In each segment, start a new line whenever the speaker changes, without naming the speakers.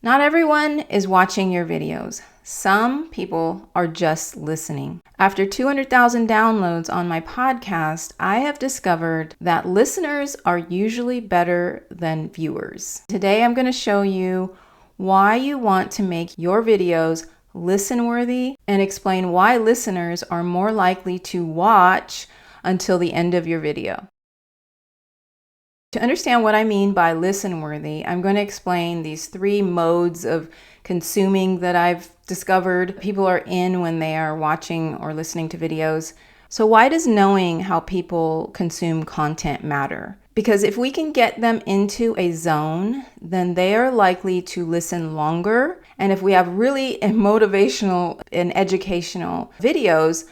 Not everyone is watching your videos. Some people are just listening. After 200,000 downloads on my podcast, I have discovered that listeners are usually better than viewers. Today, I'm going to show you why you want to make your videos listen-worthy and explain why listeners are more likely to watch until the end of your video. To understand what I mean by listen-worthy, I'm going to explain these 3 modes of consuming that I've discovered people are in when they are watching or listening to videos. So why does knowing how people consume content matter? Because if we can get them into a zone, then they are likely to listen longer. And if we have really motivational and educational videos,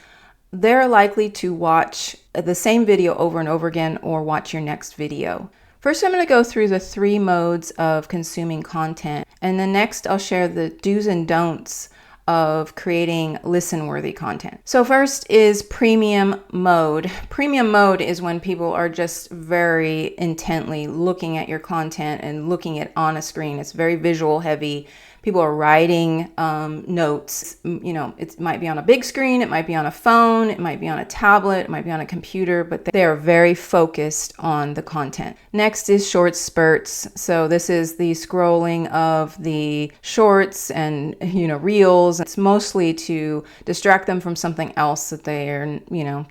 they're likely to watch the same video over and over again or watch your next video. First, I'm going to go through the 3 modes of consuming content, and then next I'll share the do's and don'ts of creating listen-worthy content. So first is premium mode. Premium mode is when people are just very intently looking at your content and looking at on a screen. It's very visual heavy. People are writing notes. It might be on a big screen, it might be on a phone, it might be on a tablet, it might be on a computer, but they are very focused on the content. Next is short spurts. So this is the scrolling of the shorts and reels. It's mostly to distract them from something else that they're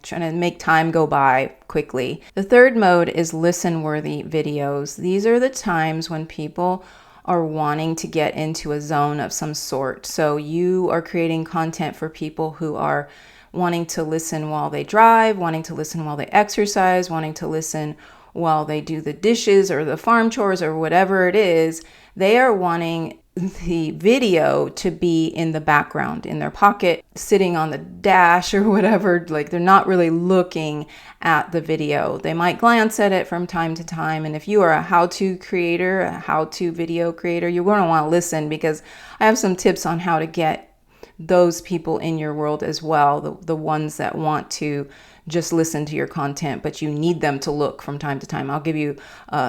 trying to make time go by quickly. The third mode is listen-worthy videos. These are the times when people are wanting to get into a zone of some sort. So you are creating content for people who are wanting to listen while they drive, wanting to listen while they exercise, wanting to listen while they do the dishes or the farm chores or whatever it is. They are wanting the video to be in the background, in their pocket, sitting on the dash or whatever. Like, they're not really looking at the video. They might glance at it from time to time. And if you are a how-to creator, a how-to video creator, you're going to want to listen, because I have some tips on how to get those people in your world as well. The ones that want to just listen to your content, but you need them to look from time to time. I'll give you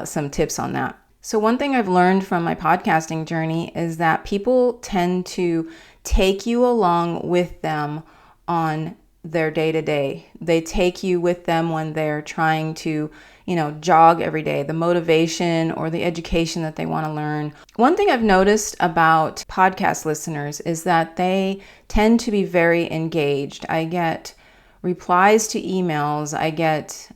some tips on that. So one thing I've learned from my podcasting journey is that people tend to take you along with them on their day-to-day. They take you with them when they're trying to, jog every day, the motivation or the education that they want to learn. One thing I've noticed about podcast listeners is that they tend to be very engaged. I get replies to emails. I get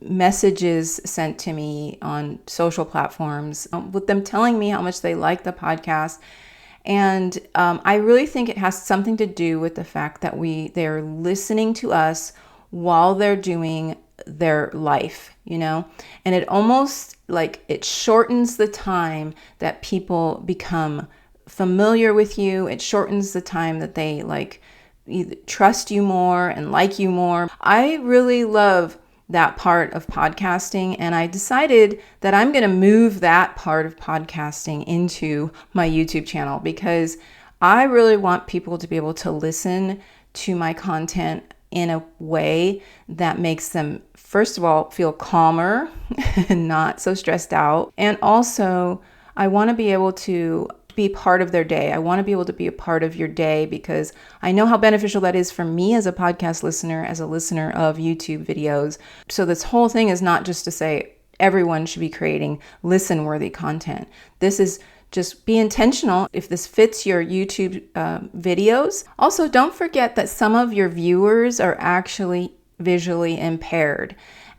messages sent to me on social platforms with them telling me how much they like the podcast. And I really think it has something to do with the fact that they're listening to us while they're doing their life, and it almost it shortens the time that people become familiar with you. It shortens the time that they either trust you more and like you more. I really love that part of podcasting, and I decided that I'm going to move that part of podcasting into my YouTube channel, because I really want people to be able to listen to my content in a way that makes them, first of all, feel calmer and not so stressed out. And also, I want to be able to be part of their day. I want to be able to be a part of your day, because I know how beneficial that is for me as a podcast listener, as a listener of YouTube videos. So this whole thing is not just to say everyone should be creating listen-worthy content. This is just be intentional if this fits your YouTube videos. Also, don't forget that some of your viewers are actually visually impaired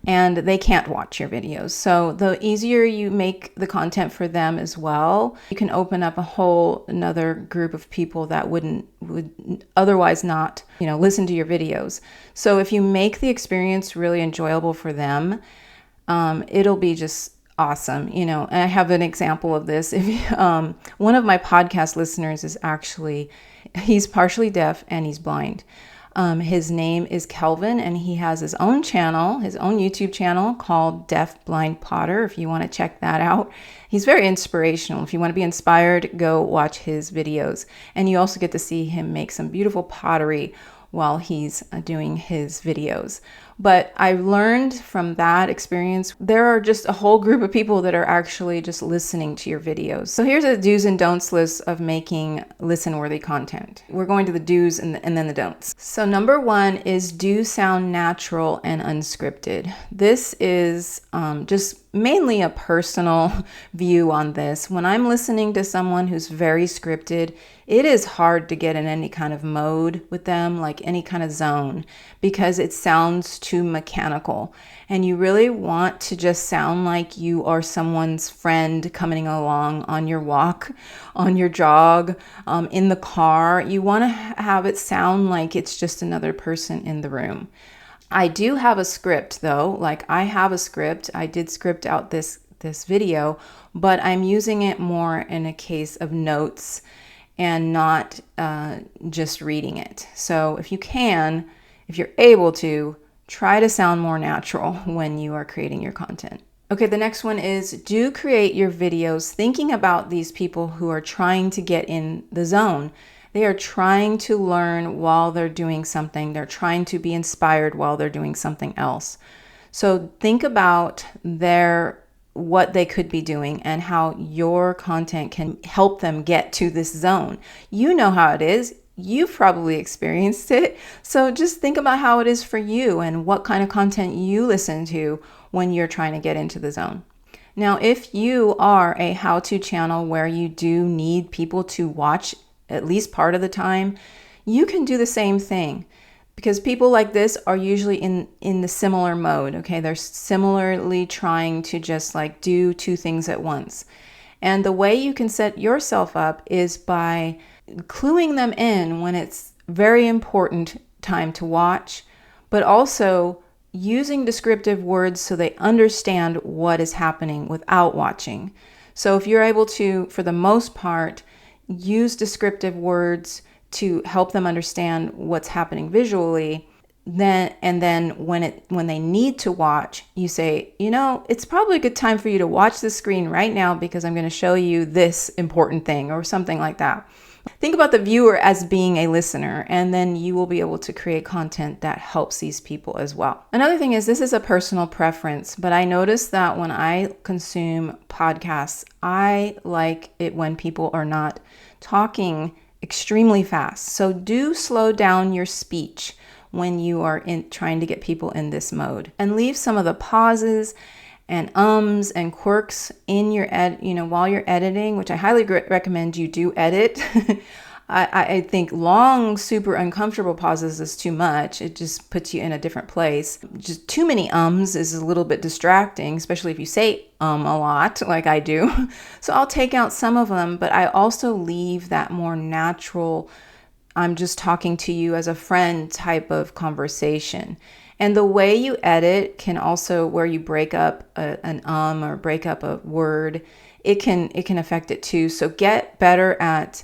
and they can't watch your videos. So the easier you make the content for them as well, you can open up a whole another group of people that would otherwise not, listen to your videos. So if you make the experience really enjoyable for them, it'll be just awesome. And I have an example of this. If one of my podcast listeners is he's partially deaf and he's blind. His name is Kelvin, and he has his own channel, his own YouTube channel called DeafBlind Potter, if you want to check that out. He's very inspirational. If you want to be inspired, go watch his videos. And you also get to see him make some beautiful pottery while he's doing his videos. But I've learned from that experience, there are just a whole group of people that are actually just listening to your videos. So here's a do's and don'ts list of making listen-worthy content. We're going to the do's and then the don'ts. So number one is do sound natural and unscripted. This is just mainly a personal view on this. When I'm listening to someone who's very scripted, it is hard to get in any kind of mode with them, like any kind of zone, because it sounds too mechanical. And you really want to just sound like you are someone's friend coming along on your walk, on your jog, in the car. You want to have it sound like it's just another person in the room. I do have a script though, like I have a script. I did script out this video, but I'm using it more in a case of notes and not just reading it. So if you're able to, try to sound more natural when you are creating your content. Okay, the next one is do create your videos thinking about these people who are trying to get in the zone. They are trying to learn while they're doing something. They're trying to be inspired while they're doing something else. So think about what they could be doing and how your content can help them get to this zone. You know how it is. You've probably experienced it. So just think about how it is for you and what kind of content you listen to when you're trying to get into the zone. Now, if you are a how-to channel where you do need people to watch at least part of the time, you can do the same thing, because people like this are usually in the similar mode. Okay, they're similarly trying to just like do two things at once. And the way you can set yourself up is by cluing them in when it's very important time to watch, but also using descriptive words so they understand what is happening without watching. So if you're able to, for the most part, use descriptive words to help them understand what's happening visually, then when they need to watch, you say, it's probably a good time for you to watch the screen right now because I'm going to show you this important thing, or something like that. Think about the viewer as being a listener, and then you will be able to create content that helps these people as well. Another thing is, this is a personal preference, but I notice that when I consume podcasts, I like it when people are not talking extremely fast. So do slow down your speech when you are trying to get people in this mode, and leave some of the pauses and ums and quirks in your while you're editing, which I highly recommend you do edit. I think long, super uncomfortable pauses is too much. It just puts you in a different place. Just too many ums is a little bit distracting, especially if you say a lot like I do. So I'll take out some of them, but I also leave that more natural, I'm just talking to you as a friend type of conversation. And the way you edit can also, where you break up an or break up a word, it can affect it too. So get better at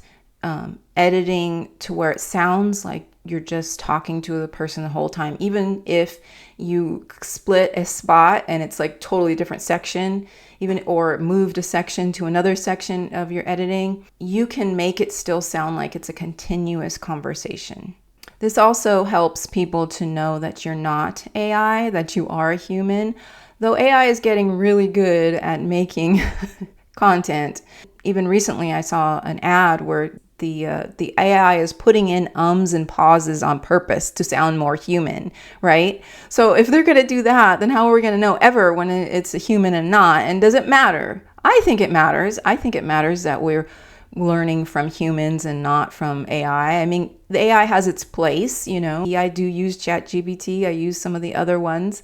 editing to where it sounds like you're just talking to the person the whole time. Even if you split a spot and it's like totally different section, or moved a section to another section of your editing, you can make it still sound like it's a continuous conversation. This also helps people to know that you're not AI, that you are a human. Though AI is getting really good at making content. Even recently I saw an ad where the AI is putting in ums and pauses on purpose to sound more human, right? So if they're going to do that, then how are we going to know ever when it's a human and not? And does it matter? I think it matters. I think it matters that we're learning from humans and not from AI. I mean, the AI has its place, I do use ChatGPT. I use some of the other ones.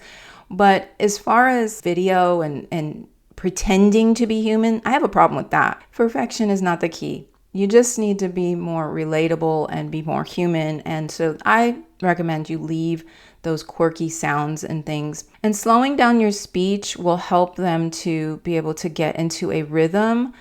But as far as video and pretending to be human, I have a problem with that. Perfection is not the key. You just need to be more relatable and be more human. And so I recommend you leave those quirky sounds and things. And slowing down your speech will help them to be able to get into a rhythm.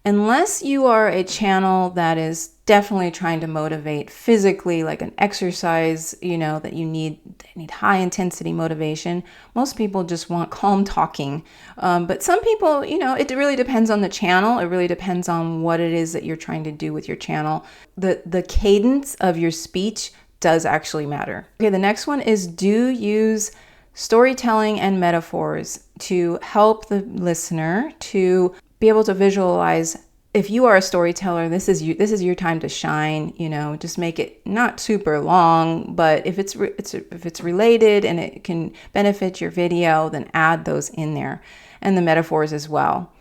Unless you are a channel that is definitely trying to motivate physically, like an exercise, that they need high intensity motivation. Most people just want calm talking. But some people, it really depends on the channel. It really depends on what it is that you're trying to do with your channel. The cadence of your speech does actually matter. Okay, the next one is do use storytelling and metaphors to help the listener to be able to visualize. If you are a storyteller, this is your time to shine. Just make it not super long, but if it's related and it can benefit your video, then add those in there, and the metaphors as well.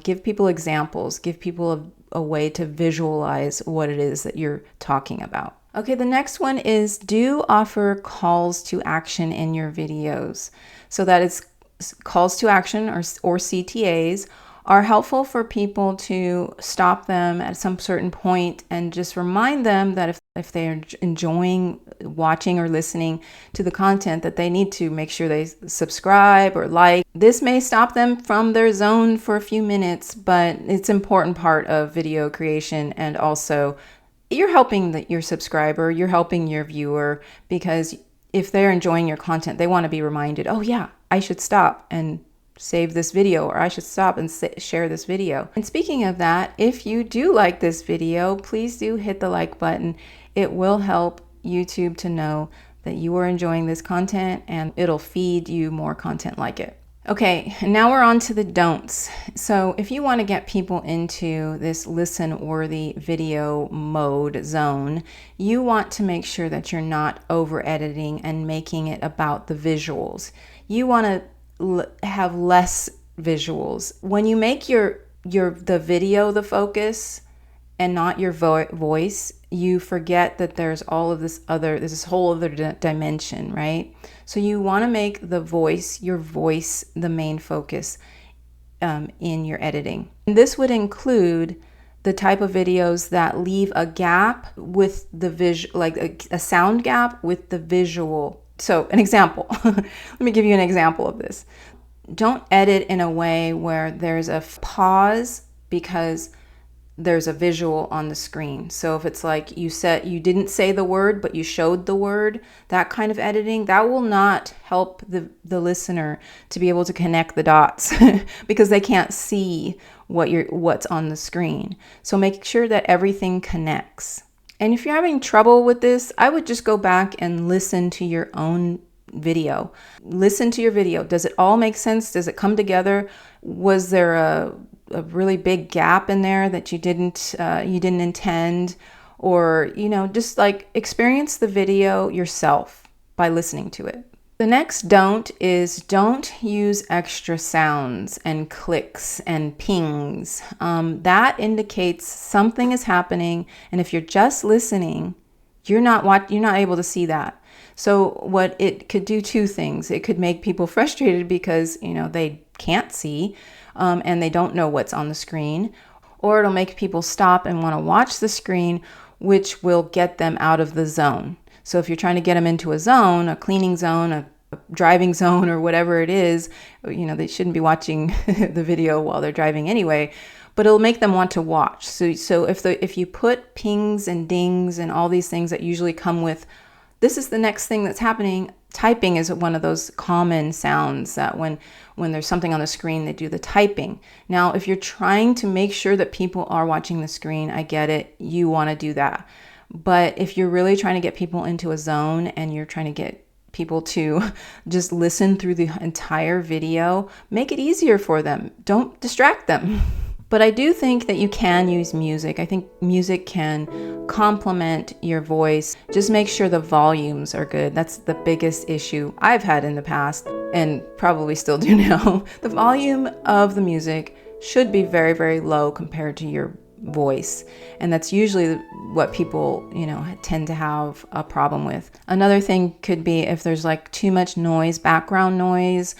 Give people examples, give people a way to visualize what it is that you're talking about. Okay, the next one is do offer calls to action in your videos. So that is calls to action or CTAs are helpful for people to stop them at some certain point and just remind them that if they're enjoying watching or listening to the content, that they need to make sure they subscribe or like. This may stop them from their zone for a few minutes, but it's an important part of video creation, and also you're helping your subscriber, you're helping your viewer, because if they're enjoying your content, they want to be reminded, oh yeah, I should stop and save this video, or I should stop and share this video. And speaking of that, if you do like this video, please do hit the like button. It will help YouTube to know that you are enjoying this content, and it'll feed you more content like it. Okay, now we're on to the don'ts. So if you want to get people into this listen-worthy video mode zone, you want to make sure that you're not over-editing and making it about the visuals. You want to have less visuals. When you make the video the focus and not your voice, you forget that there's this whole other dimension, right? So you want to make your voice the main focus in your editing. And this would include the type of videos that leave a gap with the visual, like a sound gap with the visual. So an example, let me give you an example of this. Don't edit in a way where there's a pause because there's a visual on the screen. So if it's like you didn't say the word, but you showed the word, that kind of editing, that will not help the listener to be able to connect the dots because they can't see what's on the screen. So make sure that everything connects. And if you're having trouble with this, I would just go back and listen to your own video. Listen to your video. Does it all make sense? Does it come together? Was there a really big gap in there that you didn't intend? Or, just like experience the video yourself by listening to it. The next don't use extra sounds and clicks and pings. That indicates something is happening, and if you're just listening, you're not able to see that. So what it could do two things. It could make people frustrated because they can't see and they don't know what's on the screen, or it'll make people stop and want to watch the screen, which will get them out of the zone. So if you're trying to get them into a zone, a cleaning zone, a driving zone, or whatever it is, they shouldn't be watching the video while they're driving anyway, but it'll make them want to watch. So if you put pings and dings and all these things that usually come with, this is the next thing that's happening. Typing is one of those common sounds that when there's something on the screen, they do the typing. Now, if you're trying to make sure that people are watching the screen, I get it. You want to do that. But if you're really trying to get people into a zone and you're trying to get people to just listen through the entire video, make it easier for them. Don't distract them. But I do think that you can use music. I think music can complement your voice. Just make sure the volumes are good. That's the biggest issue I've had in the past, and probably still do now. The volume of the music should be very, very low compared to your voice. And that's usually what people, tend to have a problem with. Another thing could be if there's like too much noise, background noise,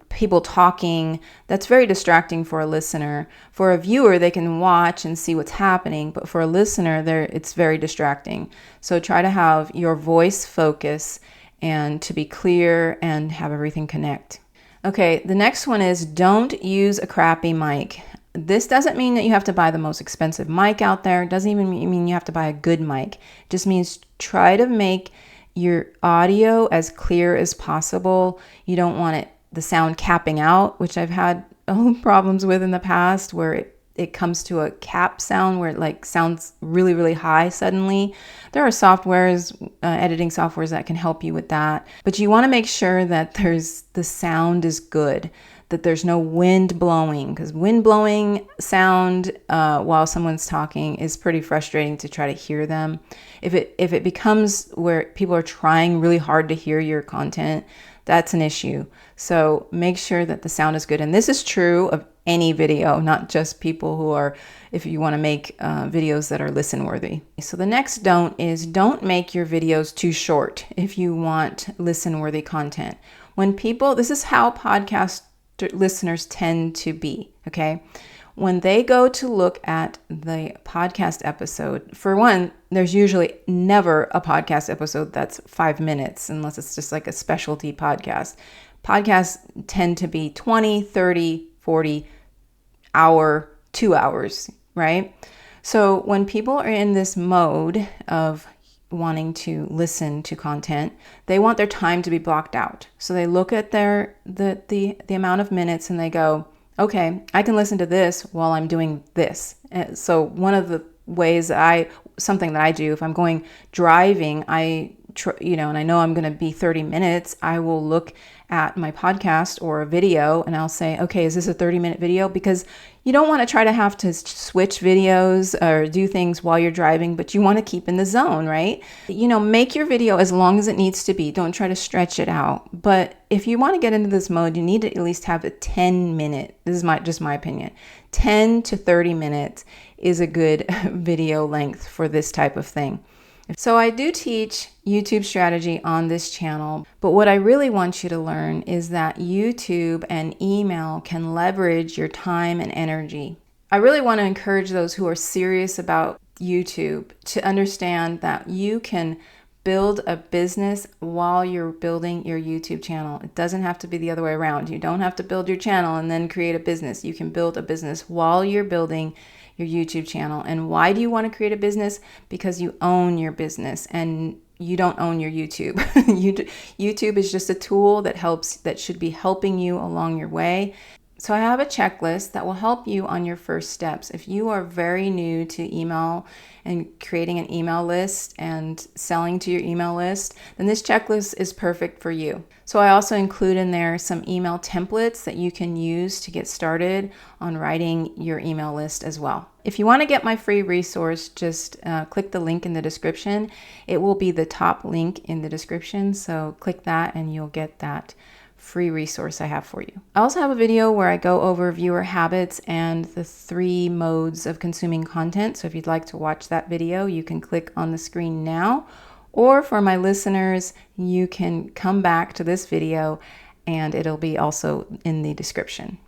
people talking, that's very distracting for a listener. For a viewer, they can watch and see what's happening, but for a listener, it's very distracting. So try to have your voice focus and to be clear and have everything connect. Okay, the next one is don't use a crappy mic. This doesn't mean that you have to buy the most expensive mic out there. It doesn't even mean you have to buy a good mic. It just means try to make your audio as clear as possible. You don't want the sound capping out, which I've had problems with in the past, where it comes to a cap sound where it like sounds really, really high suddenly. There are softwares, editing softwares that can help you with that. But you want to make sure that the sound is good, that there's no wind blowing, because wind blowing sound while someone's talking is pretty frustrating to try to hear them. If it becomes where people are trying really hard to hear your content, that's an issue. So make sure that the sound is good. And this is true of any video, not just people who are, if you want to make videos that are listen worthy. So the next don't make your videos too short if you want listen worthy content. This is how podcast listeners tend to be, okay? When they go to look at the podcast episode, for one, there's usually never a podcast episode that's 5 minutes, unless it's just like a specialty podcast. Podcasts tend to be 20, 30, 40 hour, 2 hours, right? So when people are in this mode of wanting to listen to content, they want their time to be blocked out. So they look at the amount of minutes and they go, okay, I can listen to this while I'm doing this. So one of the ways something that I do, if I'm going driving, and I know I'm going to be 30 minutes, I will look at my podcast or a video and I'll say, okay, is this a 30-minute video? Because you don't want to try to have to switch videos or do things while you're driving, but you want to keep in the zone, right? Make your video as long as it needs to be. Don't try to stretch it out. But if you want to get into this mode, you need to at least have a 10-minute, this is just my opinion, 10 to 30 minutes is a good video length for this type of thing. So I do teach YouTube strategy on this channel, but what I really want you to learn is that YouTube and email can leverage your time and energy. I really want to encourage those who are serious about YouTube to understand that you can build a business while you're building your YouTube channel. It doesn't have to be the other way around. You don't have to build your channel and then create a business. You can build a business while you're building your YouTube channel. And why do you want to create a business? Because you own your business and you don't own your YouTube. YouTube is just a tool that should be helping you along your way. So I have a checklist that will help you on your first steps. If you are very new to email and creating an email list and selling to your email list, then this checklist is perfect for you. So I also include in there some email templates that you can use to get started on writing your email list as well. If you want to get my free resource, just click the link in the description. It will be the top link in the description. So click that and you'll get that free resource I have for you. I also have a video where I go over viewer habits and the 3 modes of consuming content. So if you'd like to watch that video, you can click on the screen now. Or for my listeners, you can come back to this video and it'll be also in the description.